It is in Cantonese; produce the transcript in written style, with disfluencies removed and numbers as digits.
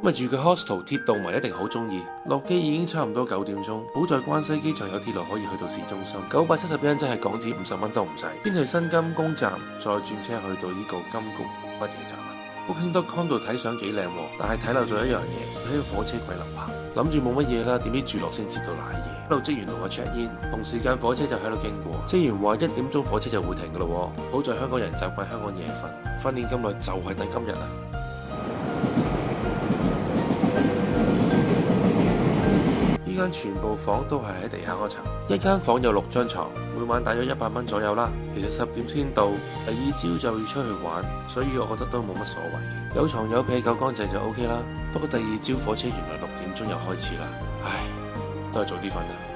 咁啊住嘅 hostel 鐵道迷一定好中意。落機已經差唔多9點鐘，好在關西機場有鐵路可以去到市中心，970日圓真係港紙50蚊都唔使。先去新金宮站，再轉車去到呢個金谷乜嘢站啊？Booking.com 度睇相幾靚喎，但係睇漏咗一樣嘢，喺個火車軌樓下。諗住冇乜嘢啦，點知住落先知道瀨嘢。一路職員同我 check in， 同時間火車就喺度經過。職員話1點鐘火車就會停噶咯。好在香港人習慣香港夜瞓，訓練咁耐就係等今日啦。呢間全部房都係喺地下嗰層，一間房有6張床，每晚大約100蚊左右啦。其實10點先到，第二朝就要出去玩，所以我覺得都冇乜所謂嘅。有床有被夠乾淨就 OK 啦。不過第二朝火車原來6點鐘又開始啦，唉，都係早啲瞓啦。